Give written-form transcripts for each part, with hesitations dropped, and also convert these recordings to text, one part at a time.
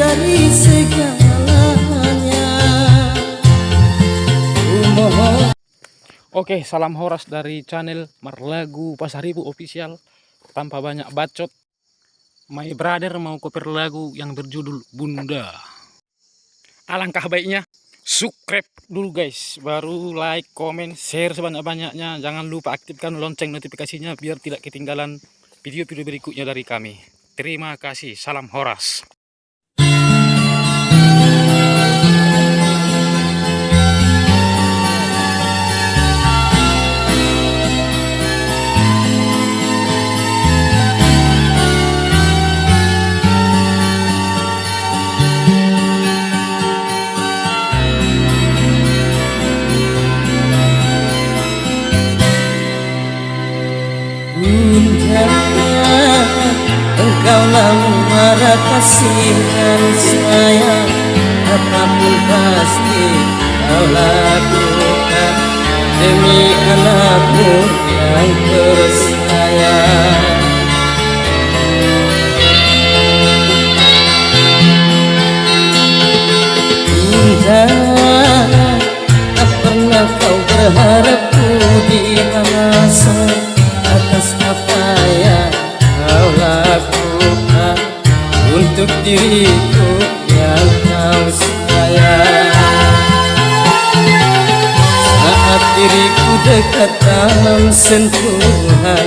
dari segalanya. Kumohon. Oke, salam Horas dari channel Marlagu Pasaribu Official. Tanpa banyak bacot, my brother mau cover lagu yang berjudul Bunda. Alangkah baiknya subscribe dulu guys, baru like, komen, share sebanyak-banyaknya. Jangan lupa aktifkan lonceng notifikasinya biar tidak ketinggalan video-video berikutnya dari kami. Terima kasih, salam Horas. Bunda, engkaulah muara kasihan saya. Apapun pasti kau lakukan demi anakmu yang tersayang. Bunda, tak pernah kau berharap ku dibahasa atas apa yang kau lakukan untuk diriku yang kau sayang. Saat diriku dekat dalam sentuhan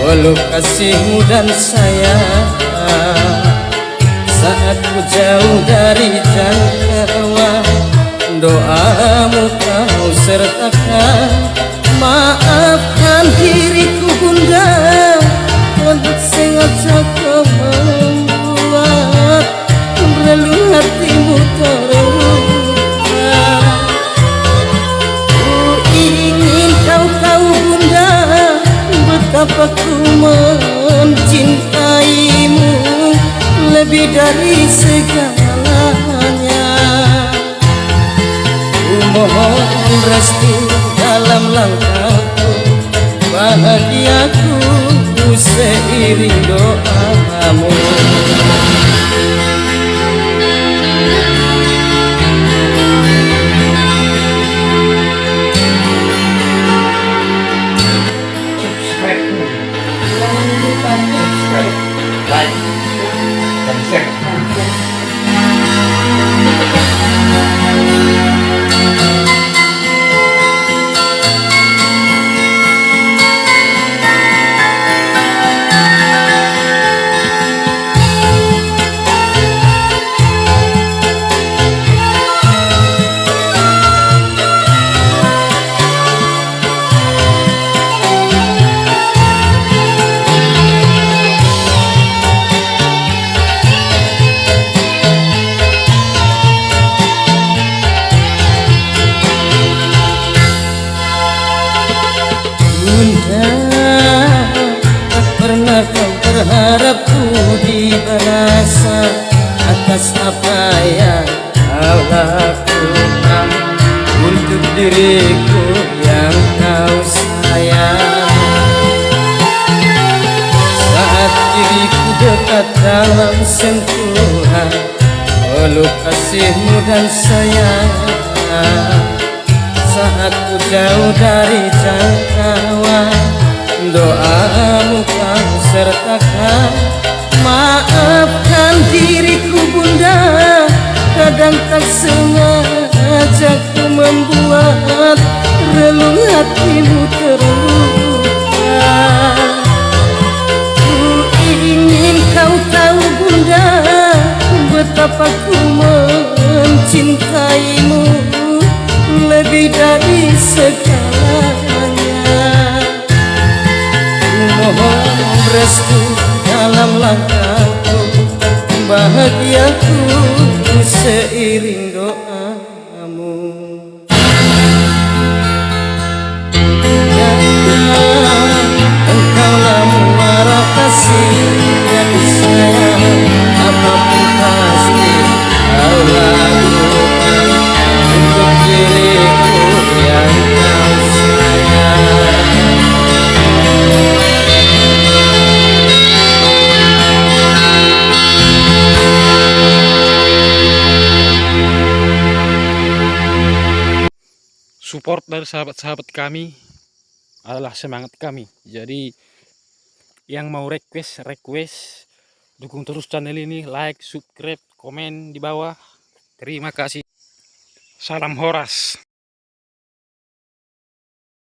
oleh kasihmu dan sayang, saat ku jauh dari jangkauan doamu kau sertakan. Maafkan diriku Bunda, untuk sengaja kau membuat relung hatimu terluka. Ku ingin kau tahu Bunda, betapa ku mencintaimu lebih dari segalanya. Ku mohon restu dalam langkahku, bahagiaku seiring doamu. Subscribe dulu. Jangan lupa subscribe, like, dan share. Bunda, tak pernah kau berharap ku dibalasa atas apa yang kau lakukan untuk diriku yang kau sayang. Saat diriku dekat dalam sentuhan oleh kasihmu dan sayang, saat ku jauh dari jangkauan doamu kau sertakan. Maafkan diriku Bunda, kadang tak sengaja ku membuat relung hatimu terluka. Ku ingin kau tahu Bunda, betapa ku mencintaimu lebih dari segalanya. Ku mohon restu dalam langkahku, bahagiaku seiring doamu. Engkaulah muara kasih dan sayang. Apapun pasti kau lakukan untuk diriku yang kau sayang. support dari sahabat-sahabat kami adalah semangat kami. Jadi yang mau request dukung terus channel ini, like, subscribe, komen di bawah. Terima kasih. Salam Horas.